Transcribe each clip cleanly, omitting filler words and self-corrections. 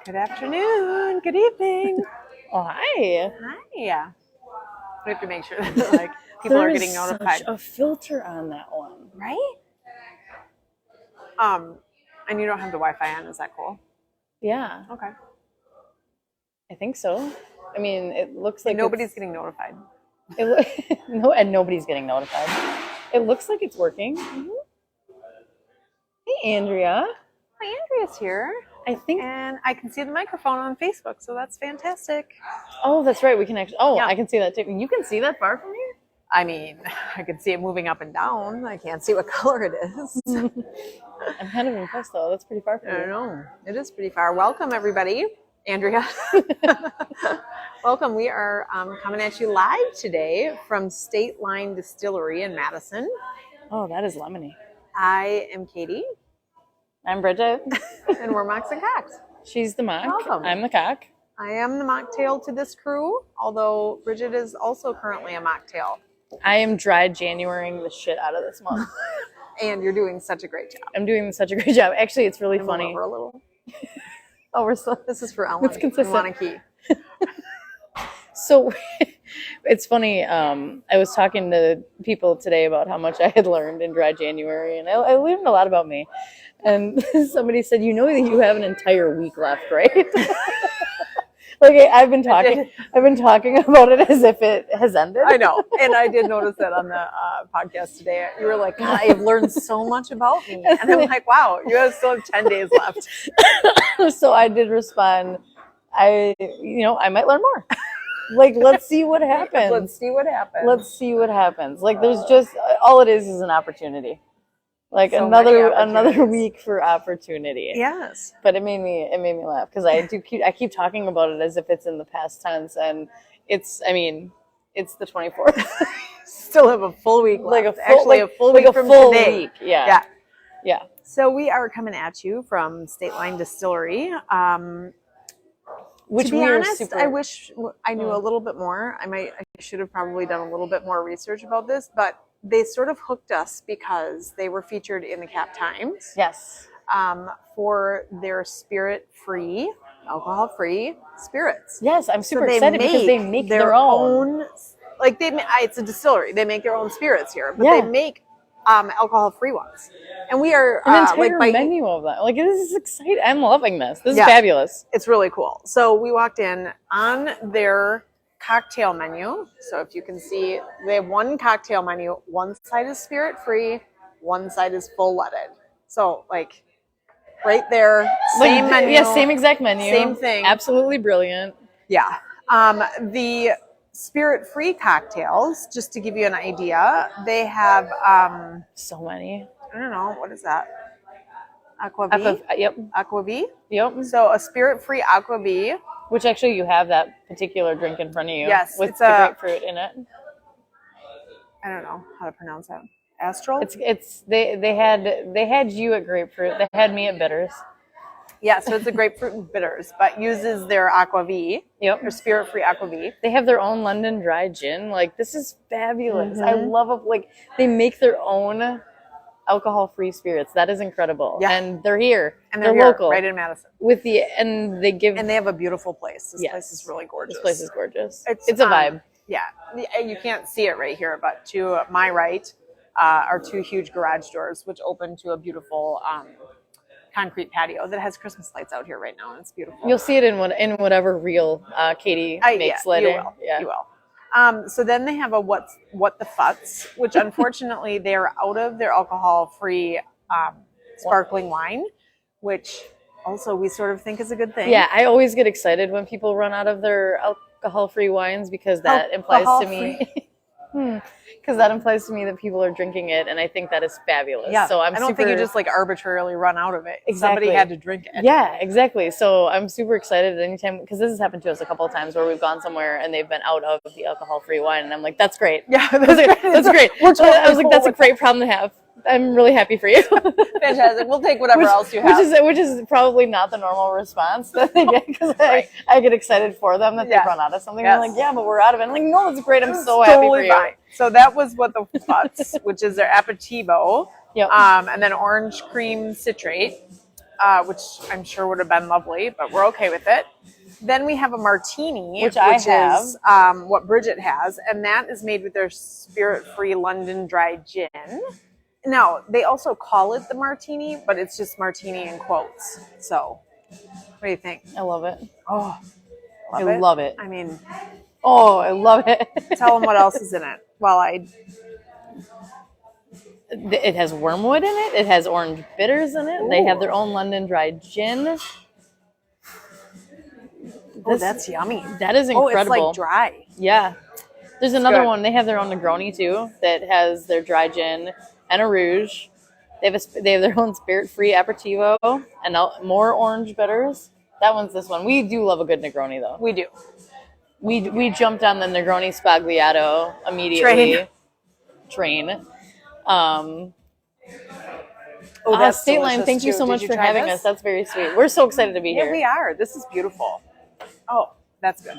Good afternoon. Good evening. Oh, hi. Hi. We have to make sure that like people are getting notified. There's such a filter on that one, right? And you don't have the Wi-Fi on. Is that cool? Yeah. Okay. I think so. I mean, it looks like nobody's getting notified. No, and nobody's getting notified. It looks like it's working. Mm-hmm. Hey, Andrea. Hi, Andrea's here. And I can see the microphone on Facebook, so that's fantastic. Oh, that's right. We can actually. Oh, yeah. I can see that too. You can see that far from here? I mean, I can see it moving up and down. I can't see what color it is. I'm kind of impressed, though. That's pretty far from I know. It is pretty far. Welcome, everybody. Andrea. Welcome. We are coming at you live today from State Line Distillery in Madison. Oh, that is lemony. I am Katie. I'm Bridget. And we're Mocks and Cocks. She's the mock. Welcome. I'm the cock. I am the mocktail to this crew, although Bridget is also currently a mocktail. I am dry Januarying the shit out of this month. And you're doing such a great job. I'm doing such a great job. Actually, it's really funny. Over a little. Oh, we're still. This is for Ellen. It's consistent. Wanakee. So it's funny. I was talking to people today about how much I had learned in dry January, and I learned a lot about me. And somebody said, "You know that you have an entire week left, right?" Like I've been talking about it as if it has ended. I know, and I did notice that on the podcast today. You were like, "God, I've learned so much about me," and I'm like, "Wow, you still have 10 days left." So I did respond. I might learn more. Like, let's see what happens. Let's see what happens. Like, there's just all it is an opportunity. Like so another week for opportunity. Yes. But it made me laugh because I keep talking about it as if it's in the past tense, and it's the 24th. Still have a full week left. Like a full week from today. Week. Yeah. So we are coming at you from State Line Distillery. Which to be honest, I wish I knew a little bit more. I should have probably done a little bit more research about this, but they sort of hooked us because they were featured in the Cap Times. Yes. For their spirit-free, alcohol-free spirits. Yes, I'm super excited because they make their own. Like it's a distillery. They make their own spirits here, but they make alcohol-free ones. And we are an entire menu of that. Like, this is exciting. I'm loving this. This is fabulous. It's really cool. So we walked in on their cocktail menu. So if you can see, they have one cocktail menu. One side is spirit-free. One side is full-leaded. So like right there, same menu. Yeah, same exact menu. Same thing. Absolutely brilliant. Yeah. The spirit-free cocktails, just to give you an idea, they have so many. I don't know, what is that? Aquavie? Yep. Aquavie? Yep. So a spirit-free Aquavie. Which actually you have that particular drink in front of you. Yes. With the grapefruit in it. I don't know how to pronounce that. Astral? They had you at grapefruit. They had me at bitters. Yeah, so it's a grapefruit and bitters, but uses their Aquavie. Yep. Their spirit-free Aquavie. They have their own London dry gin. Like, this is fabulous. I love it. Like, they make their own alcohol-free spirits. That is incredible. Yeah. And they're here. And they're local. Right in Madison. And they have a beautiful place. This place is really gorgeous. This place is gorgeous. It's a vibe. Yeah. You can't see it right here, but to my right are two huge garage doors, which open to a beautiful concrete patio that has Christmas lights out here right now, and it's beautiful. You'll see it in whatever reel Katie makes later. You will. So then they have a what the Futs, which unfortunately they're out of their alcohol-free sparkling wine, which also we sort of think is a good thing. Yeah, I always get excited when people run out of their alcohol-free wines because that implies to me that people are drinking it, and I think that is fabulous. Yeah, so I don't think you just like arbitrarily run out of it. Exactly. Somebody had to drink it. Yeah, exactly. So I'm super excited anytime, because this has happened to us a couple of times where we've gone somewhere and they've been out of the alcohol-free wine, and I'm like, that's great. Yeah, that's great. I was like, that's a great problem to have. I'm really happy for you. Fantastic. We'll take whatever else you have. Which is probably not the normal response that they get, because I get excited for them that they've run out of something. Yes. I'm like, yeah, but we're out of it. I'm like, no, it's great. I'm so happy for you. Fine. So that was what the Futs, which is their aperitivo. Yep. And then orange cream citrate. which I'm sure would have been lovely, but we're okay with it. Then we have a martini, Which I have. is what Bridget has, and that is made with their spirit-free London dry gin. Now, they also call it the martini, but it's just martini in quotes. So, what do you think? I love it. Oh, I love it. I mean, Oh, I love it. tell them what else is in it. Well, It has wormwood in it. It has orange bitters in it. Ooh. They have their own London dry gin. that's yummy. That is Oh, incredible. it's like dry. Yeah. There's another good. one. They have their own Negroni too that has their dry gin and a rouge. They have their own spirit-free aperitivo and more orange bitters. That one's this one. We do love a good Negroni though. We do. We jumped on the Negroni Spagliato immediately. Train. That's State Line, delicious, thank you too. so Did much you for try having this? us. That's very sweet. We're so excited to be Yeah, here. we are. This is beautiful. Oh, that's good.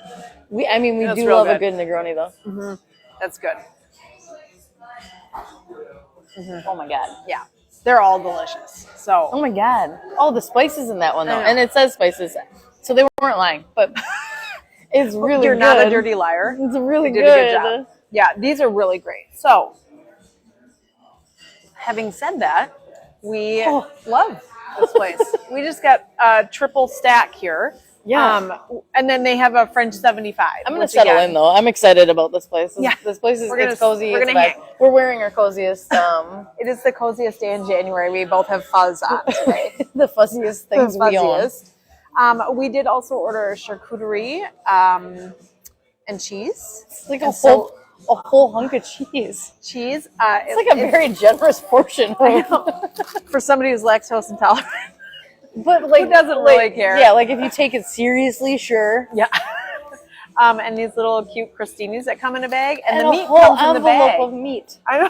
We That's do real love a good. good Negroni though. That's good. Oh my god. Yeah, they're all delicious. So Oh my god. Oh, the spices in that one though, I know. and it says spices, so they weren't lying. But it's really you're good. not a dirty liar. It's really You good. did a good job. Yeah, these are really great. So, having said that, we love this place. We just got a triple stack here. Yeah. And then they have a French 75. I'm gonna settle in though. I'm excited about this place. Yeah. This place is We're it's cozy. we're It's gonna back. hang. We're wearing our coziest, It is the coziest day in January. We both have fuzz on today. the fuzziest things we own. Fuzziest. We did also order a charcuterie and cheese. It's like And a whole hunk of cheese. Cheese. It's like a very generous portion. For somebody who's lactose intolerant. But like, Who doesn't really care? Yeah, like if you take it seriously, sure. Yeah. And these little cute crostinis that come in a bag, and the a meat whole comes in the envelope bag. of meat. I know.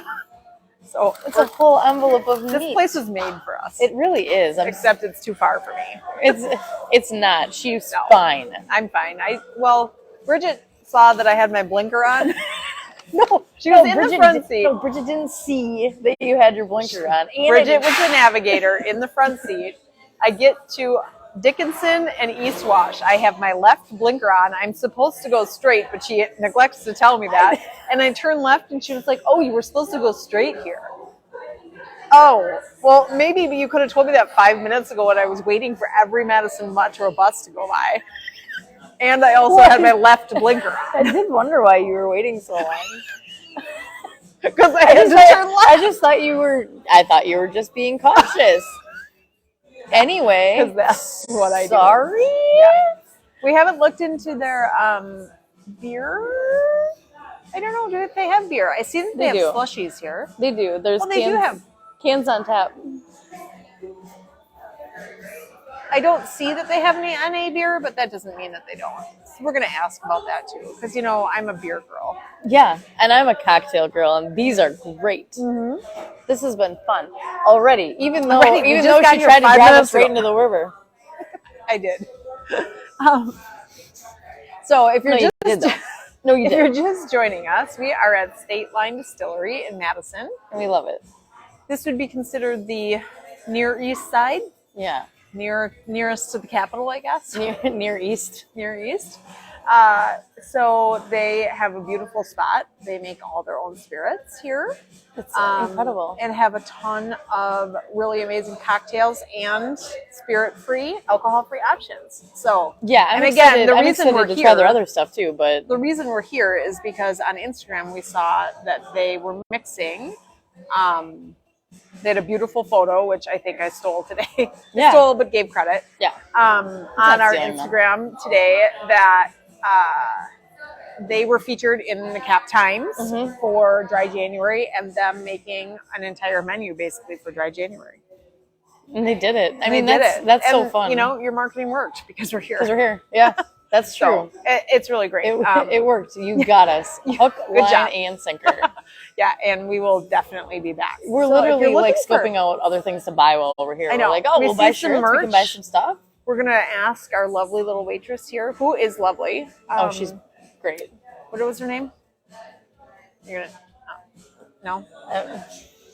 So It's a whole envelope of this meat. place was made for us. It really is. Except it's too far for me. It's not. She's No. fine. I'm fine. Bridget saw that I had my blinker on. No, She was in the front seat. No, Bridget didn't see that you had your blinker on. And Bridget was the navigator in the front seat. I get to Dickinson and East Wash. I have my left blinker on. I'm supposed to go straight, but she neglects to tell me that. And I turn left, and she was like, "Oh, you were supposed to go straight here." Oh, well, maybe you could have told me that 5 minutes ago when I was waiting for every Madison Metro bus to go by. And I also had my left blinker on. I did wonder why you were waiting so long. Because I had to turn left. I just thought I thought you were just being cautious. Anyway, Because that's what I do. sorry. We haven't looked into their beer. I don't know. Do they have beer? I see that they have do. slushies here. They do. There's Well, they do have. cans on tap. I don't see that they have any NA beer, but that doesn't mean that they don't. So we're gonna ask about that too, because I'm a beer girl. Yeah, and I'm a cocktail girl, and these are great. Mm-hmm. This has been fun already, even though We just got she here tried to 5 drive minutes us right ago. into the river. I did. So if you're No, you just did though. No, you if you're did. just joining us, we are at State Line Distillery in Madison. And we love it. This would be considered the near east side, Yeah, nearest to the capital, I guess. near east. Near east. So they have a beautiful spot. They make all their own spirits here. It's incredible. And have a ton of really amazing cocktails and spirit-free, alcohol-free options. So Yeah, I'm and again, excited. the I'm reason excited we're to here, try their other stuff too. But the reason we're here is because on Instagram we saw that they were mixing. They had a beautiful photo, which I think I stole today. Yeah. Stole, but gave credit. yeah, On our stealing, though. Instagram today that they were featured in the Cap Times for Dry January, and them making an entire menu basically for Dry January. and they did it. I They mean, did that's it. so And, fun. your marketing worked because we're here. because we're here. Yeah, that's true. So it's really great. It worked. You got us. Hook, line, job. and sinker. Yeah, and we will definitely be back. We're So if literally you're like looking for- scoping out other things to buy while we're here. I know. We're like, oh, We we'll buy see some shirts. We can buy merch. some stuff. We're gonna ask our lovely little waitress here, who is lovely. Oh, she's great. What was her name? You're gonna no. Uh,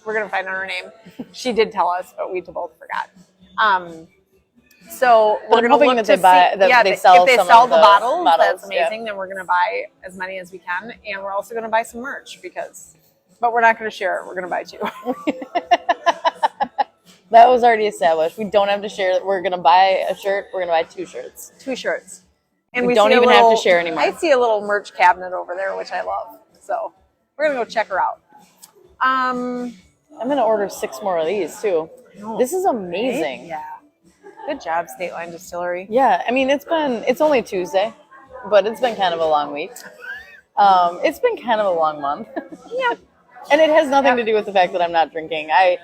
We're gonna find out her name. She did tell us, but we both forgot. So But we're I'm going to hoping look that to they buy see, that they sell if they some sell of the bottles, that's yeah. amazing. Then we're going to buy as many as we can, and we're also going to buy some merch but we're not going to share it. We're going to buy 2. That was already established. We don't have to share. We're gonna buy a shirt. We're gonna buy 2 shirts. 2 shirts. And we don't see even have to share anymore. I see a little merch cabinet over there, which I love. So we're going to go check her out. I'm gonna order 6 more of these too. This is amazing. Right? Yeah. Good job, State Line Distillery. Yeah, I mean it's only Tuesday, but it's been kind of a long week. It's been kind of a long month. Yeah. And it has nothing to do with the fact that I'm not drinking. I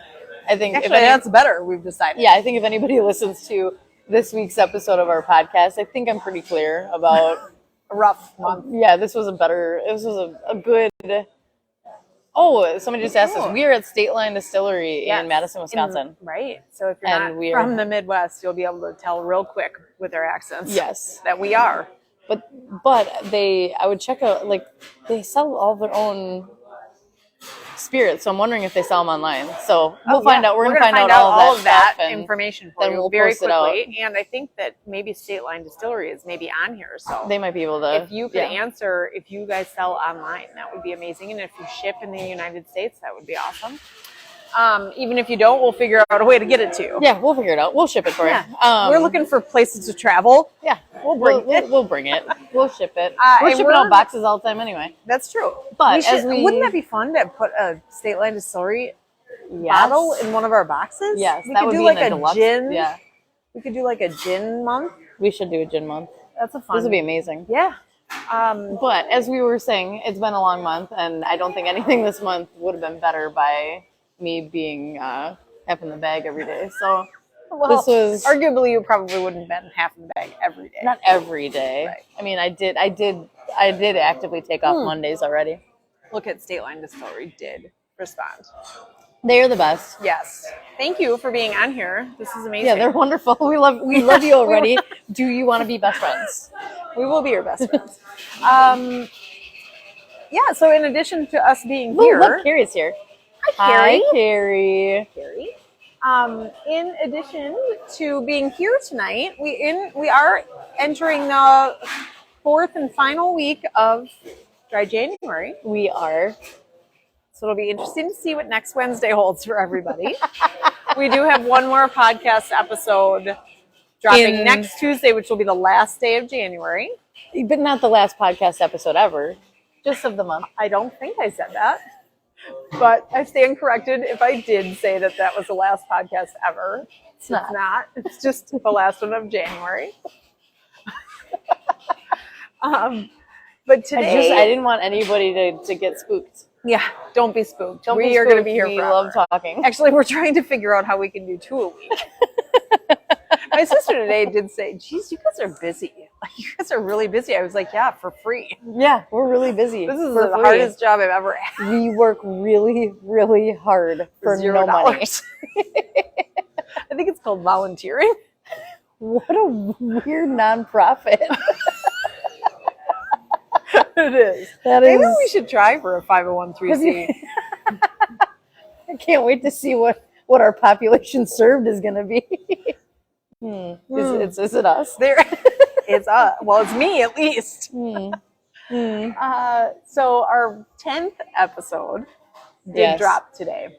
think Actually, that's better, we've decided. Yeah, I think if anybody listens to this week's episode of our podcast, I think I'm pretty clear about A rough month. Yeah, this was a good. Oh, somebody just asked us. We are at State Line Distillery in Madison, Wisconsin. Right. So if you're not from the Midwest, you'll be able to tell real quick with their accents. Yes, that we are. But I would check out, like, they sell all their own spirits, so I'm wondering if they sell them online. So we'll find out. We're gonna find out all of that information for you very quickly. And I think that maybe State Line Distillery is maybe on here, so they might be able to. If you could answer if you guys sell online, that would be amazing. And if you ship in the United States, that would be awesome. Even if you don't, we'll figure out a way to get it to you. Yeah, we'll figure it out. We'll ship it for you. We're looking for places to travel. Yeah, we'll bring it. We'll ship it. We're shipping out boxes all the time anyway. That's true. But wouldn't that be fun to put a State Line Distillery bottle in one of our boxes? Yes, we that could would do be like in a a deluxe. gin. Yeah, we could do like a gin month. We should do a gin month. That's a fun. This would be amazing. Yeah. But as we were saying, it's been a long month, and I don't think anything this month would have been better by me being half in the bag every day. So this was arguably you probably wouldn't have been half in the bag every day. Not every day. Right. I mean, I did actively take off Mondays already. Look at State Line Distillery did respond. They are the best. Yes. Thank you for being on here. This is amazing. Yeah, they're wonderful. We love you already. Do you want to be best friends? We will be your best friends. Yeah, so in addition to us being here. Look, Carrie's here. Hi, Carrie. In addition to being here tonight, we are entering the 4th and final week of Dry January. We are. So it'll be interesting to see what next Wednesday holds for everybody. We do have one more podcast episode dropping next Tuesday, which will be the last day of January. But not the last podcast episode ever. Just of the month. I don't think I said that. But I stand corrected if I did say that was the last podcast ever. It's not. It's just the last one of January. But today, I didn't want anybody to get spooked. Yeah, don't be spooked. We are going to be here forever. We love talking. Actually, we're trying to figure out how we can do 2 a week. My sister today did say, geez, you guys are busy. Like, you guys are really busy. I was like, yeah, for free. Yeah, we're really busy. This is the hardest job I've ever had. We work really, really hard for no money. I think it's called volunteering. What a weird nonprofit. It is. Maybe we should try for a 501(c)(3). I can't wait to see what our population served is going to be. Is it us? It's us. Well, it's me at least. So our 10th episode did drop today.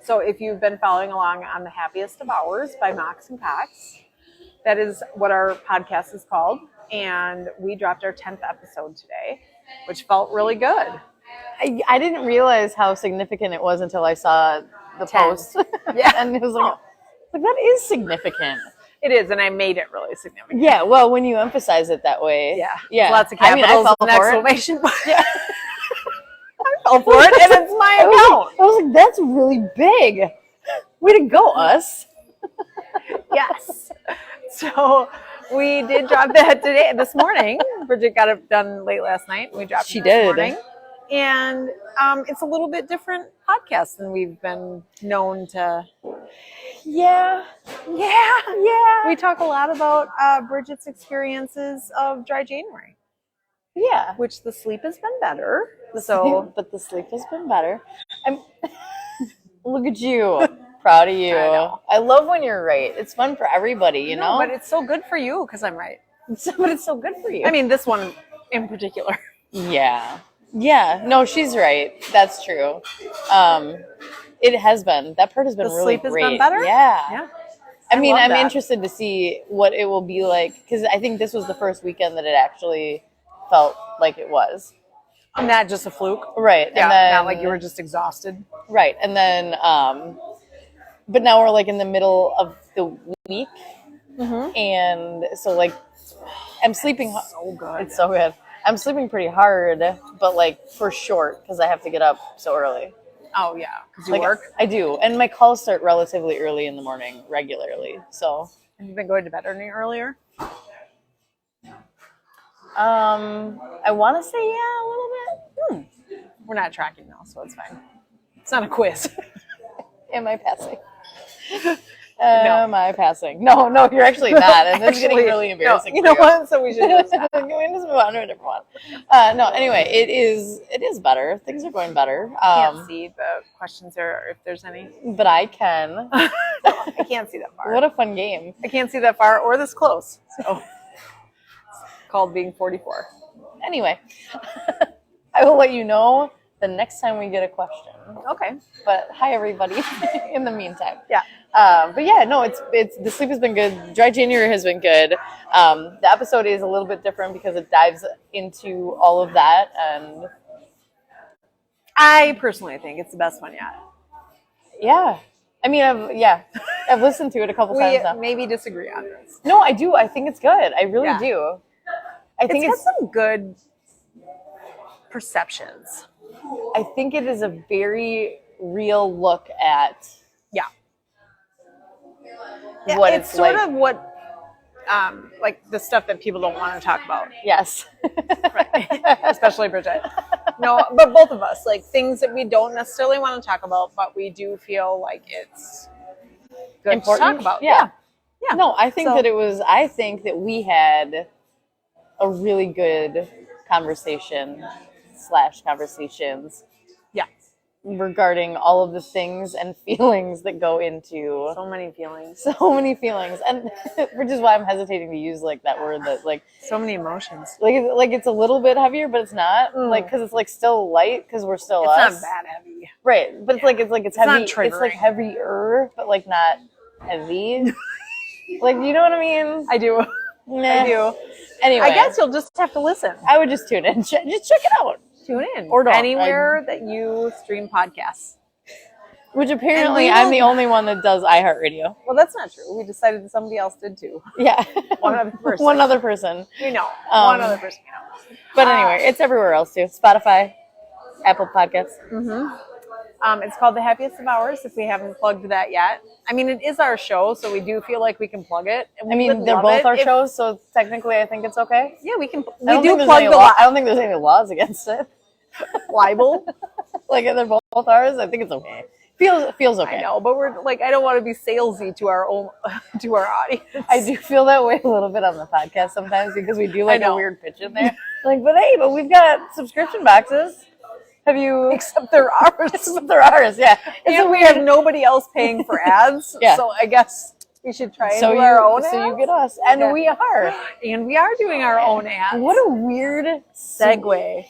So if you've been following along on The Happiest of Hours by Mox and Cox, that is what our podcast is called. And we dropped our 10th episode today, which felt really good. I didn't realize how significant it was until I saw the 10. Post. Yeah. And it was like, that is significant. It is, and I made it really significant. Yeah, well, when you emphasize it that way. Yeah. Lots of capitals and exclamation marks. Yeah. I fell for it, and it's my account. I was like, that's really big. Way to go, us. Yes. So we did drop that this morning. Bridget got it done late last night. We dropped it this morning. And it's a little bit different podcast than we've been known to. Yeah. We talk a lot about Bridget's experiences of Dry January. Yeah. Which the sleep has been better. But the sleep has been better. Look at you. Proud of you. I know. I love when you're right. It's fun for everybody, you know? But it's so good for you because I'm right. But it's so good for you. I mean, this one in particular. Yeah. Yeah. No, she's right. That's true. It has been. That part has been The really sleep has great. been better? Yeah. Yeah. I mean, love I'm that. interested to see what it will be like because I think this was the first weekend that it actually felt like it was. Not just a fluke. Right. Yeah, And then, not like you were just exhausted. right. And then, but now we're like in the middle of the week. Mm-hmm. And so, like, I'm sleeping. So good. It's so good. I'm sleeping pretty hard, but like for short because I have to get up so early. Oh, yeah. Because you Like, work. I do. And my calls start relatively early in the morning, regularly. So, Have you been going to bed any earlier? I want to say, yeah, a little bit. We're not tracking now, so it's fine. It's not a quiz. Am I passing? Am I passing? No, you're actually not. And this is getting really embarrassing. You know what? So we should just Can we just move on to a different one? No, anyway, it is better. Things are going better. can't see the questions or if there's any. But I can. No, I can't see that far. What a fun game. I can't see that far or this close. So it's called being 44. Anyway, I will let you know the next time we get a question. Okay. But hi, everybody, in the meantime. Yeah. But yeah, no, it's the sleep has been good. Dry January has been good. The episode is a little bit different because it dives into all of that. And I personally think it's the best one yet. yeah, I mean, I've listened to it a couple times We now. maybe disagree on this. No, I do. I think it's good. I really do. I think It's got some good perceptions. I think it is a very real look at Yeah. what it's it's sort like. of what like the stuff that people don't want to talk about. Yes. Especially Bridget. No, but both of us, like things that we don't necessarily want to talk about, but we do feel like it's good Important. to talk about. Yeah. Yeah. No, I think So- I think that we had a really good conversations Yeah. regarding all of the things and feelings that go into So many feelings. so many feelings, and which is why I'm hesitating to use like that word that like So many emotions. like it's a little bit heavier, but it's not like because it's like still light because we're still It's us. not that heavy. Right, but it's like it's heavy. not It's like triggering. heavier, but like not heavy. Like, you know what I mean? I do. Nah. I do. Anyway, I guess you'll just have to listen. I would just tune in. Just check it out. Tune in. Or don't. Anywhere that you stream podcasts. Which apparently And we I'm will- the only one that does iHeartRadio. Well, that's not true. We decided that somebody else did too. Yeah. One other person. One other person. We know. Um, One other person we know. But anyway, it's everywhere else too. Spotify, Apple Podcasts. It's called The Happiest of Hours, if we haven't plugged that yet. I mean, it is our show, so we do feel like we can plug it. And I we mean, would they're love both it our if- shows, so technically I think it's okay. Yeah, we can. I We don't do think there's plug any the law. I don't think there's any laws against it. libel. Like they're both ours. I think it's okay. Feels okay. I know, but we're like, I don't want to be salesy to our own, to our audience. I do feel that way a little bit on the podcast sometimes because we do like I know. a weird pitch in there. Like, but we've got subscription boxes. Have you? Except they're ours. Except they're ours, yeah. It's And a we weird. have nobody else paying for ads. Yeah. So I guess we should try and So do you, our own so ads. you get us, and Okay. we are. And we are doing our own ads. What a weird segue.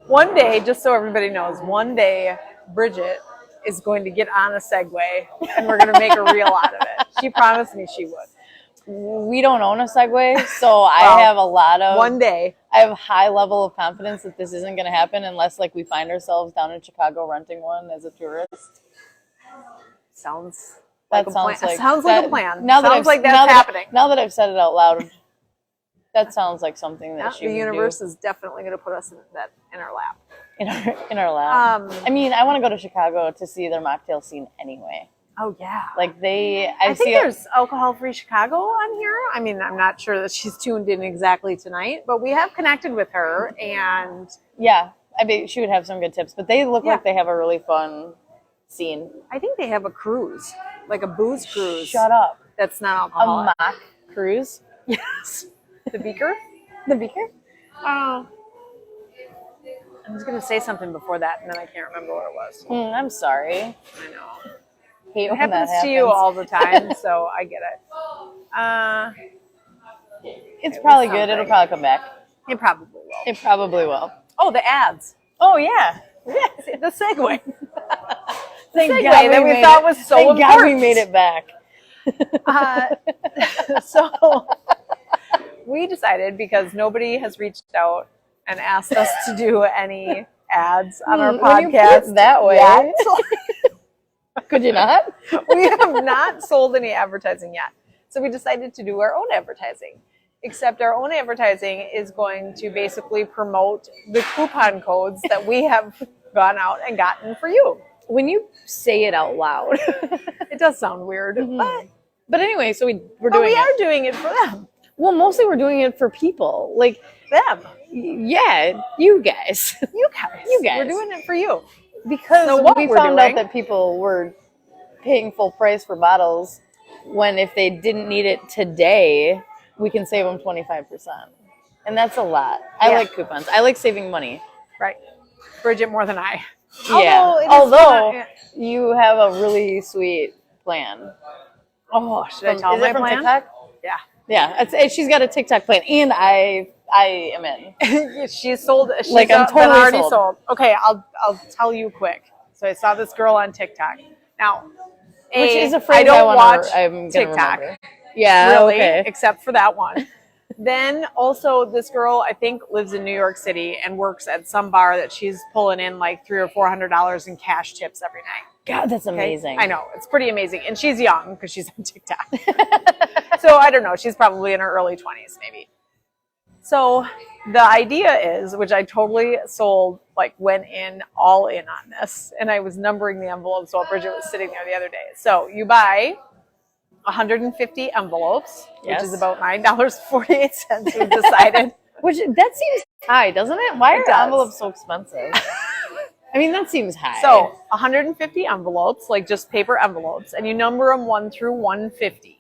One day, just so everybody knows, one day Bridget is going to get on a Segway and we're going to make a reel out of it. She promised me she would. We don't own a Segway, so Well, I have a lot of. One day. I have a high level of confidence that this isn't going to happen unless, like, we find ourselves down in Chicago renting one as a tourist. Sounds That like a sounds plan. like Sounds like a plan. Now that Sounds like that's happening. Now that I've said it out loud, that sounds like something that Yeah, she the would universe do is definitely going to put us in our lap. in our lap. Um, I mean, I want to go to Chicago to see their mocktail scene anyway. Oh yeah. Like I I think see. there's alcohol-free Chicago on here. I mean, I'm not sure that she's tuned in exactly tonight, but we have connected with her, and Yeah, I mean, she would have some good tips, but they look Yeah. like they have a really fun scene. I think they have a cruise, like a booze cruise. Shut up. That's not A alcoholic. mock cruise. Yes. The beaker? The beaker? Oh. I was going to say something before that, and then I can't remember what it was. I'm sorry. I know. hate It when that happens happens. to you all the time, so I get it. It's probably was good. It'll something. probably come back. It probably will. It probably will. Oh, the ads. Oh, yeah. The segue. Thank segue God that we made thought it. was so Thank God we important. made it back. So we decided, because nobody has reached out and asked us to do any ads on our When podcast you put it that way. yet. Could you not? We have not sold any advertising yet. So we decided to do our own advertising. Except our own advertising is going to basically promote the coupon codes that we have gone out and gotten for you. When you say it out loud. It does sound weird, But anyway, so we're but doing we it. are doing it for them. Well, mostly we're doing it for people. Like, Them. yeah, you guys. You guys. You guys. We're doing it for you. Because So what we we're found out doing- that people were paying full price for bottles when if they didn't need it today, we can save them 25%. And that's a lot. I Yeah. like coupons. I like saving money. Right. Bridget more than I. Yeah. it is Although fun. you have a really sweet plan. Oh, should I tell Is my it from plan? TikTok? Yeah. Yeah. She's got a TikTok plan, and I am in. She's sold. She's Like, I'm been totally already sold. sold. Okay, I'll tell you quick. So I saw this girl on TikTok. Now, Which is a I phrase don't watch I'm gonna TikTok. remember. Yeah. Really, Okay. except for that one. Then also this girl, I think, lives in New York City and works at some bar that she's pulling in like $300 or $400 in cash tips every night. God, that's Okay? amazing. I know, it's pretty amazing, and she's young because she's on TikTok. So I don't know, she's probably in her early 20s, maybe. So the idea is, which I totally sold, like went in all in on this, and I was numbering the envelopes while Bridget was sitting there the other day. So you buy 150 envelopes, Yes. which is about $9.48. We've decided. Which that seems high, doesn't it? Why It are does. envelopes so expensive? I mean, that seems high. So 150 envelopes, like just paper envelopes, and you number them 1 through 150.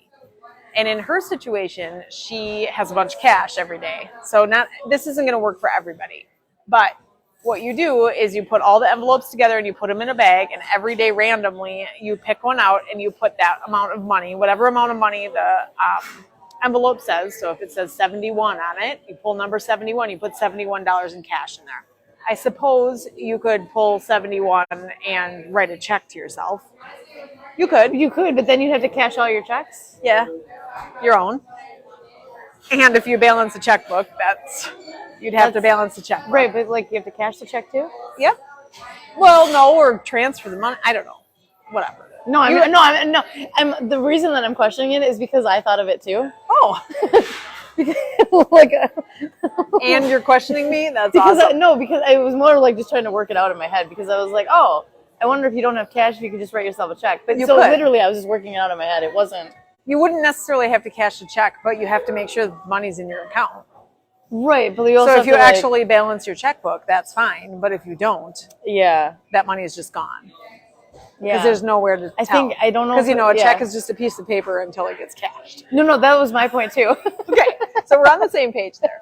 And in her situation, she has a bunch of cash every day. So this isn't going to work for everybody. But what you do is you put all the envelopes together and you put them in a bag, and every day randomly you pick one out and you put that amount of money, whatever amount of money the envelope says. So if it says 71 on it, you pull number 71, you put $71 in cash in there. I suppose you could pull 71 and write a check to yourself. You could, but then you'd have to cash all your checks. yeah, your own. And if you balance a checkbook, you'd have to balance the checkbook. Right, but like you have to cash the check too? Yeah. Well, no, or transfer the money. I don't know. Whatever. No, the reason that I'm questioning it is because I thought of it too. Oh, Like, and you're questioning me? That's because awesome. because I was more like just trying to work it out in my head because I was like, oh, I wonder if you don't have cash, if you could just write yourself a check. But You so could. literally, I was just working it out in my head. It wasn't You wouldn't necessarily have to cash the check, but you have to make sure the money's in your account. right. But you also So have if you to, like- actually balance your checkbook, that's fine. But if you don't, yeah, that money is just gone. yeah, Because there's nowhere to I tell. think I don't know Because, if a yeah. check is just a piece of paper until it gets cashed. No, that was my point too. Okay, so we're on the same page there.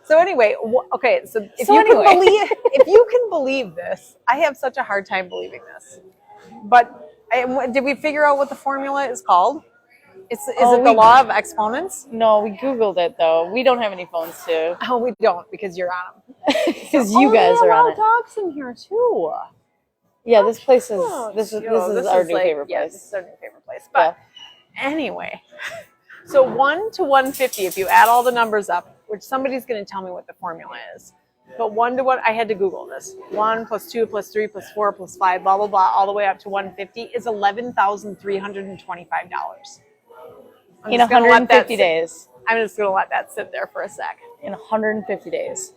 So anyway, so if you can believe this, I have such a hard time believing this. But did we figure out what the formula is called? Is it the law of exponents? No, we Googled it though. We don't have any phones too. Oh, we don't, because you're on them. Because you guys are on it. dogs in here too. Yeah, this place is this is This our is new like- favorite Yeah, place. this is our new favorite place. But anyway, so 1 to 150, if you add all the numbers up, which somebody's going to tell me what the formula is. But 1 to 1, I had to Google this. 1 plus 2 plus 3 plus 4 plus 5, blah, blah, blah, all the way up to 150 is $11,325. In 150 days. I'm just going to let that sit there for a sec. In 150 days.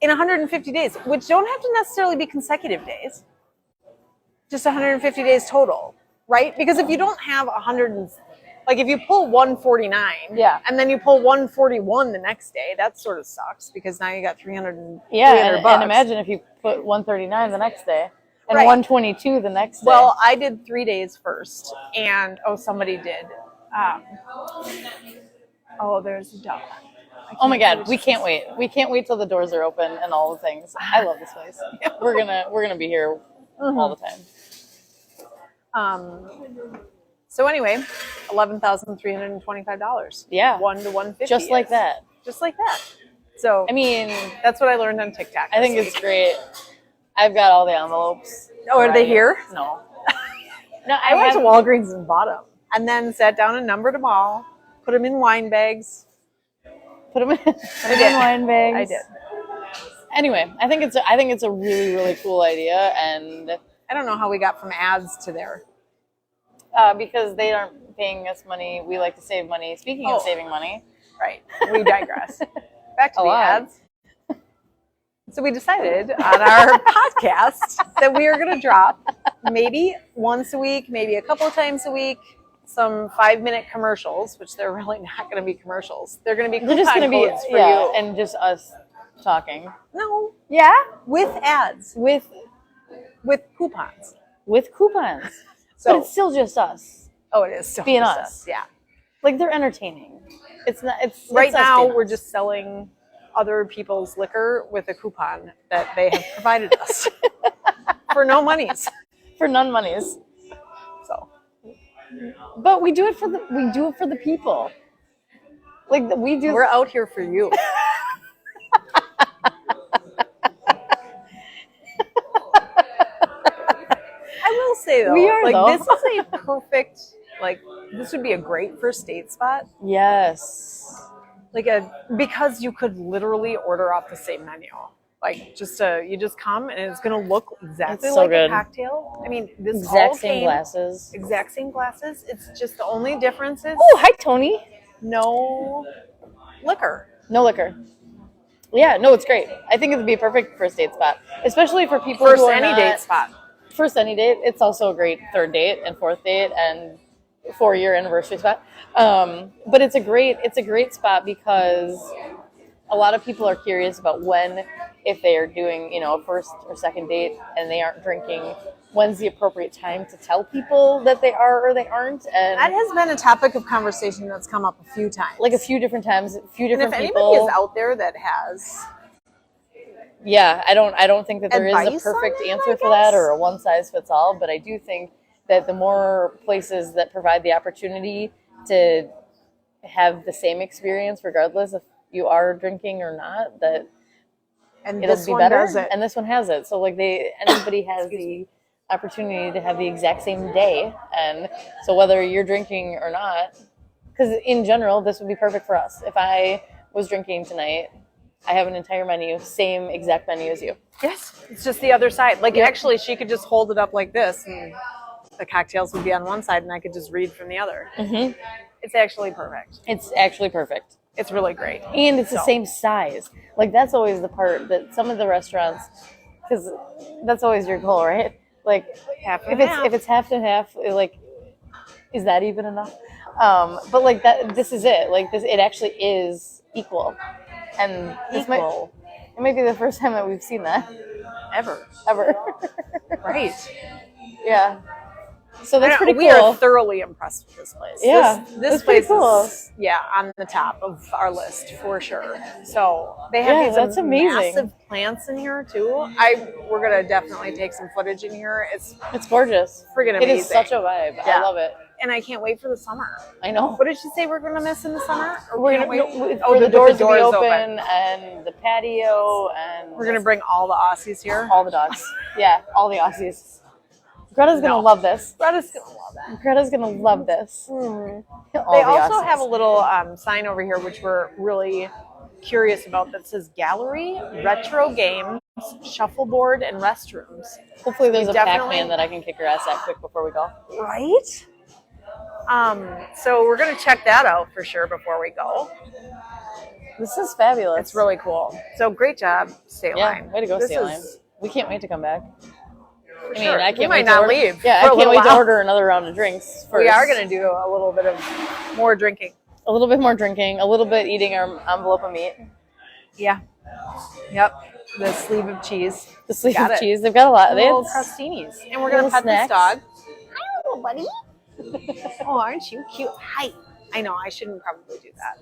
In 150 days, which don't have to necessarily be consecutive days. Just 150 days total, right? Because if you don't have if you pull 149, Yeah. and then you pull 141 the next day, that sort of sucks because now you got 300 Yeah, bucks. and imagine if you put 139 the next day and Right. 122 the next day. Well, I did 3 days first, and somebody did. There's a dog. oh my God, we can't wait. We can't wait till the doors are open and all the things. I love this place. We're gonna be here all the time. So anyway, $11,325. Yeah. 1 to 150. Just like that. Just like that. So I mean, that's what I learned on TikTok. I think it's great. I've got all the envelopes. Oh, are they here? No. No, I went to Walgreens and bought them, and then sat down and numbered them all, put them in wine bags. Put them in wine bags. I did. Anyway, I think it's a really, really cool idea, and I don't know how we got from ads to there. because they aren't paying us money, we like to save money. Speaking of saving money, right? We digress. Back to the lot. ads. So we decided on our podcast that we are going to drop maybe once a week, maybe a couple of times a week, some 5-minute commercials, which they're really not going to be commercials. They're going to be they're just going to be codes for you. and just us talking. No, Yeah, with ads, with coupons. coupons. So But it's still just us oh, it is still being just us. Yeah. Like they're entertaining. It's not. It's Right it's us now, being we're us. just selling other people's liquor with a coupon that they have provided us for no monies. for none monies. So But we do it for the people. Like we do. we're out here for you. I will say though, We are, like though. this is a perfect, like this would be a great first date spot. Yes. Because you could literally order off the same menu. Like you just come and it's gonna look exactly It's so like good. a cocktail. I mean, this Exact all same came, glasses. exact same glasses. It's just the only difference is Oh, hi Tony. no liquor. No liquor. Yeah, no, it's great. I think it would be a perfect first date spot, especially for people First who are any not, date spot. First any date. It's also a great third date and fourth date and 4-year anniversary spot. But it's a great spot because a lot of people are curious about if they are doing, a first or second date and they aren't drinking, when's the appropriate time to tell people that they are or they aren't. And That has been a topic of conversation that's come up a few times. like a few different times, a few and different if people. anybody is out there that has Yeah, I don't think that there is advice a perfect on it, answer I for that guess? or a one size fits all, but I do think that the more places that provide the opportunity to have the same experience, regardless if you are drinking or not, that and it'll this be one better. does it. And this one has it. So like anybody has the opportunity to have the exact same day, and so whether you're drinking or not, because in general this would be perfect for us. If I was drinking tonight, I have an entire menu, same exact menu as you. Yes, it's just the other side. Like Yep. actually, she could just hold it up like this, and the cocktails would be on one side, and I could just read from the other. Mm-hmm. It's actually perfect. It's actually perfect. It's really great. And it's the So. same size. Like that's always the part that some of the restaurants, because that's always your goal, right? Like Half and half. if it's half and half, like is that even enough? But like that, this is it. Like it actually is equal. And this Equal. it might be the first time that we've seen that Ever. right? Yeah. So that's pretty We cool. are thoroughly impressed with this place. Yeah, This that's pretty place cool. is on the top of our list for sure. So they have Yeah, these that's amazing. massive plants in here too. We're gonna definitely take some footage in here. It's It's gorgeous. friggin' It amazing. is such a vibe. Yeah. I love it. And I can't wait for the summer. I know. What did she say we're gonna miss in the summer? Or We're can't gonna wait? for the the doors to be doors open and the patio and We're gonna bring all the Aussies here. all the dogs. Yeah, all the Aussies. Greta's gonna No. love this. Greta's gonna love that. Greta's gonna love this. They also have a little sign over here, which we're really curious about, that says Gallery, Retro Games, Shuffleboard, and Restrooms. Hopefully there's we a definitely- Pac-Man that I can kick her ass at quick before we go. Right? So we're going to check that out for sure before we go. This is fabulous. It's really cool. So great job, State yeah. Line. Way to go, This State Line. is- We can't wait to come back. I mean, sure. I We can't might wait to not order, leave Yeah, for I a can't little wait to while. order another round of drinks first. We are going to do a little bit of more drinking. A little bit more drinking, a little bit eating our envelope of meat, Yeah. Yep. The sleeve of cheese. the sleeve Got of it. cheese. They've got a lot. They Little have crostinis. And we're going to little pet this snacks. dog. Hi, little buddy. Oh, aren't you cute? Hi. I know, I shouldn't probably do that.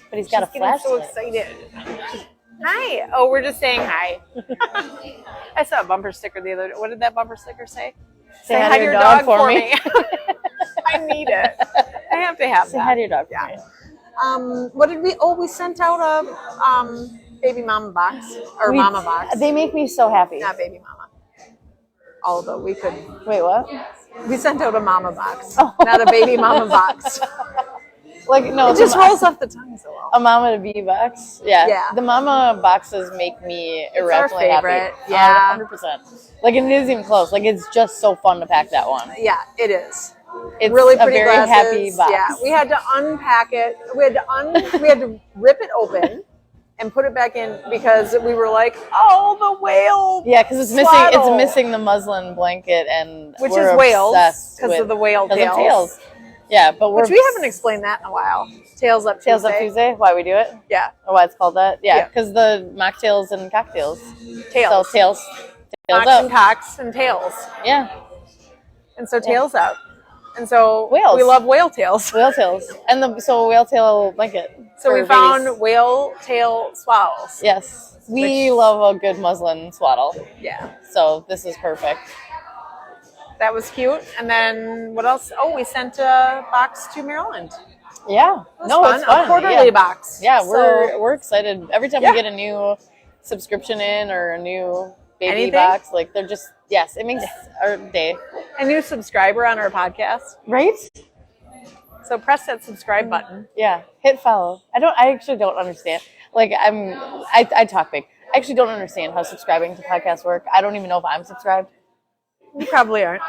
But he's got She's a getting so flashlight. excited. Hi. Oh, we're just saying hi. I saw a bumper sticker the other day. What did that bumper sticker say? Say hi to your dog for me. I need it. I have to have Say that. hi to your dog for Yeah. me. What did we? Oh, we sent out a baby mama box or mama box. They make me so happy. Not baby mama. Although we could. Wait, what? We sent out a mama box, Oh. not a baby mama box. Like no, It just rolls off the tongue so well. a mama to bee box. Yeah. Yeah. The mama boxes make me our irrationally favorite. happy. Yeah. 100%. Like it isn't even close. Like it's just so fun to pack that one. Yeah, it is. It's Really a pretty very glasses. happy box. Yeah, we had to unpack it. We had to rip it open and put it back in because we were like, oh, the whale. Yeah, because it's missing. swaddle. It's missing the muslin blanket, and Which we're is whales obsessed because with- of the whale 'cause of tails. tails. Yeah, but we're Which we haven't explained that in a while. Tails Up Tuesday. Tails Up Tuesday. Why we do it? Yeah, Or why it's called that? Yeah, Yeah. because the mocktails and cocktails. tails. So tails Cocks up. and cocks and tails. Yeah, And so tails up. And so Whales. we love whale tails. whale tails, and so whale tail blanket. So we for found babies. whale tail swaddles. Yes, we love a good muslin swaddle. Yeah. So this is perfect. That was cute. And then what else? Oh, we sent a box to Maryland. Yeah, It was no, fun. it's fun. A quarterly yeah. box. Yeah, So, we're excited every time Yeah. we get a new subscription in or a new baby Anything? box. Like they're just it makes our day. a new subscriber on our podcast. Right? So press that subscribe button. Yeah, hit follow. I actually don't understand. Like I talk big. I actually don't understand how subscribing to podcasts work. I don't even know if I'm subscribed. You probably aren't.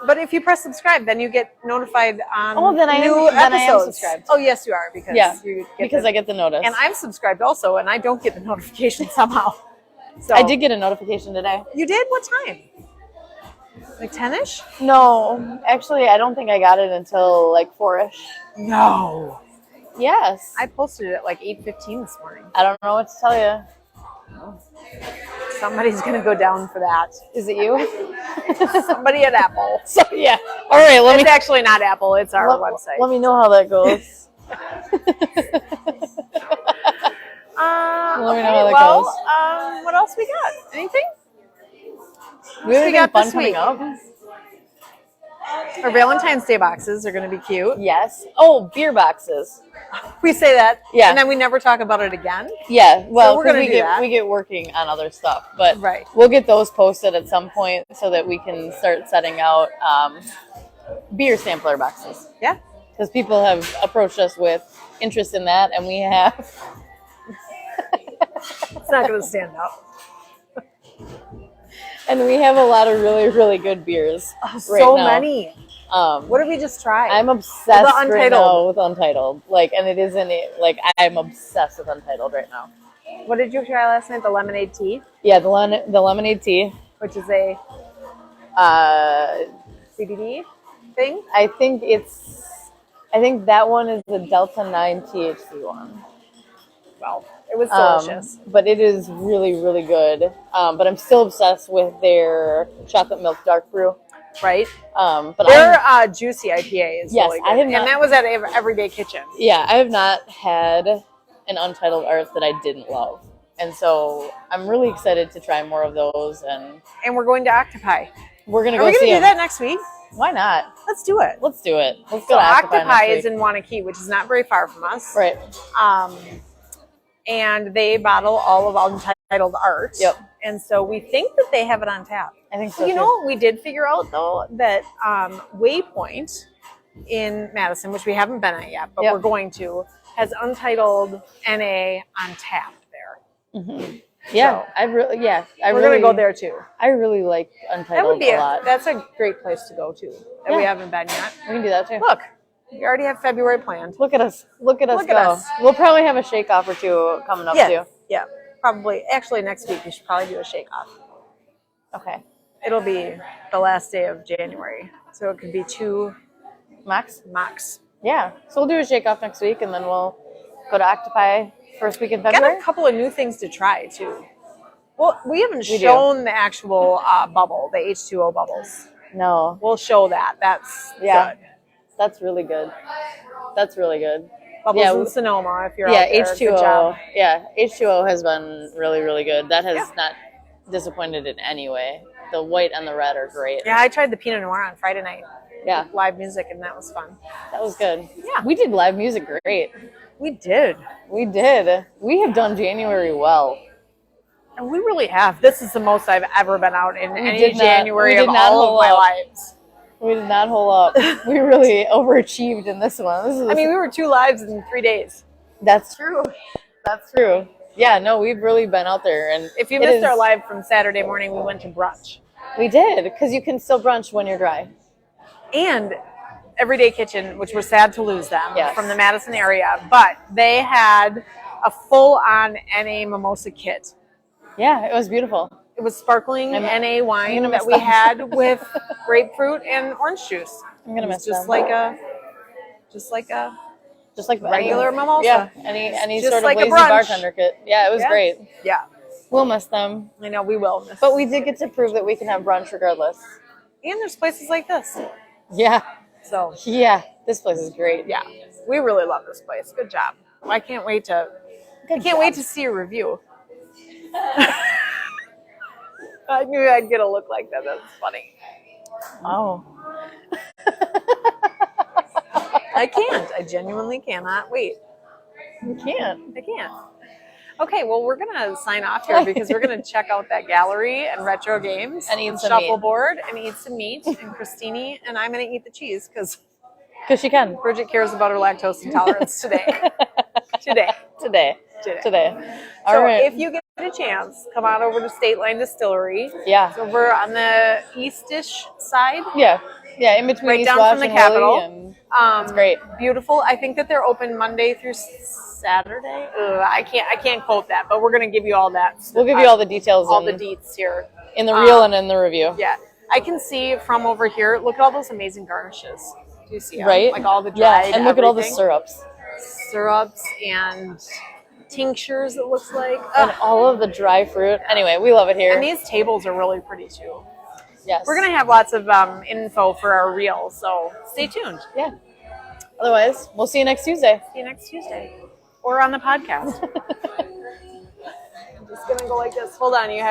But if you press subscribe, then you get notified on Oh, then I am- new then I am episodes. subscribed. Oh, yes, you are because Yeah, you get because the, I get the notice. and I'm subscribed also, and I don't get the notification somehow. So I did get a notification today. You did? What time? Like 10ish? No, actually, I don't think I got it until like 4ish. No. Yes. I posted it at like 8:15 this morning. I don't know what to tell you. Somebody's gonna go down for that. Is it you? Somebody at Apple. So yeah. All right. Let It's me actually not Apple. It's our website. let me know how that goes. Let me know how that goes. What else we got? Anything? We have we anything got fun this coming week? up? Our Valentine's Day boxes are going to be cute. Yes. Oh, beer boxes. We say that, Yeah. and then we never talk about it again. Yeah. Well, we're 'cause gonna we do get that. we get working on other stuff, but Right. we'll get those posted at some point so that we can start setting out beer sampler boxes. Yeah. Because people have approached us with interest in that, and we have. It's not going to stand up. And we have a lot of really, really good beers. right so now. many. What did we just try? I'm obsessed The right Untitled. now with Untitled. Like, and it isn't like I'm obsessed with Untitled right now. What did you try last night? The lemonade tea, Yeah, the lemonade tea. which is a Uh, CBD thing. I think that one is the Delta 9 THC one. Well, it was delicious. But it is really, really good. But I'm still obsessed with their chocolate milk dark brew. Right? But Their juicy IPA is Yes, really good. I have not- and that was at Everyday Kitchen. yeah, I have not had an Untitled Art that I didn't love. And so I'm really excited to try more of those. And And we're going to Octopi. we're going to Are go we going see to do them. that next week? Why not? Let's do it. Let's do it. Let's So go to Octopi Octopi next is week. in Wanakee, which is not very far from us. Right. And they bottle all of Untitled art. Yep. And so we think that they have it on tap. I think so You too. know what we did figure out, though? That Waypoint in Madison, which we haven't been at yet, but Yep. we're going to, has Untitled NA on tap there. Yeah, So, I really, We're going to go there, too. I really like That Untitled would be a lot. that's a great place to go, too, that we Yeah. haven't been yet. We can do that too. Look, we already have February planned. Look at us. Look at us Look at go. us. We'll probably have a shake off or two coming up too. Yeah, probably. Actually, next week we should probably do a shake-off. Okay. It'll be the last day of January, so it could be 2 Max? max. Yeah. So we'll do a shake off next week and then we'll go to Octopi first week in Got February. a couple of new things to try, too. Well, we haven't We do. shown the actual bubble, the H2O bubbles. No. We'll show that. That's Yeah. good. That's really good. That's really good. Bubbles Yeah, in Sonoma, if you're Yeah, out there. Good H2O. job. Yeah, H2O has been really, really good. That has Yeah. not disappointed in any way. The white and the red are great. Yeah, I tried the Pinot Noir on Friday night. Yeah, Live music, and that was fun. that was good. Yeah. We did live music great. We did. We did. We have done January well. And we really have. This is the most I've ever been out in any January we did of not all of hole my up. lives. We did not hole up. We really overachieved in this one. I mean, we were 2 lives in 3 days. That's true. That's true. Yeah, no, we've really been out there. And If you missed our live from Saturday morning, we went to brunch. We did, because you can still brunch when you're dry. And Everyday Kitchen, which we're sad to lose them, Yes. from the Madison area, but they had a full-on NA mimosa kit. Yeah, it was beautiful. It was sparkling NA wine that we had with grapefruit and orange juice. I'm gonna miss just them. like regular mimosa. Yeah, any Just sort like of a lazy brunch. bartender kit. Yeah, it was great. Yeah, We'll miss them, I know we will. but we did get to prove that we can have brunch regardless. And there's places like this. Yeah, So yeah, this place is great. yeah, we really love this place. Good job. I can't wait to see a review. I knew I'd get a look like that. That's funny. Oh, I can't. I genuinely cannot wait. you can't. I can't. Okay, well, we're going to sign off here because we're going to check out that gallery and retro games And eat some shuffleboard and eat some meat. And Christine and I'm going to eat the cheese because She can. Bridget cares about her lactose intolerance today. Today. All So right. if you get a chance, come on over to State Line Distillery. Yeah. It's over on the eastish side. Yeah. Yeah, in between Right East down Wash from the and Capitol. Willie, and it's great. Beautiful. I think that they're open Monday through Saturday. I can't quote that, but we're gonna give you all that. We'll give you all the details all the deets here. in the reel and in the review. Yeah, I can see from over here. Look at all those amazing garnishes. Do you see them? Right? Like all the dried and look at all the everything. syrups. And tinctures. It looks like. And all of the dry fruit. Anyway, we love it here. And these tables are really pretty too. Yes. We're gonna have lots of info for our reel, so stay tuned. Yeah. Otherwise, we'll see you next Tuesday. See you next Tuesday, or on the podcast. I'm just gonna go like this. Hold on, you have.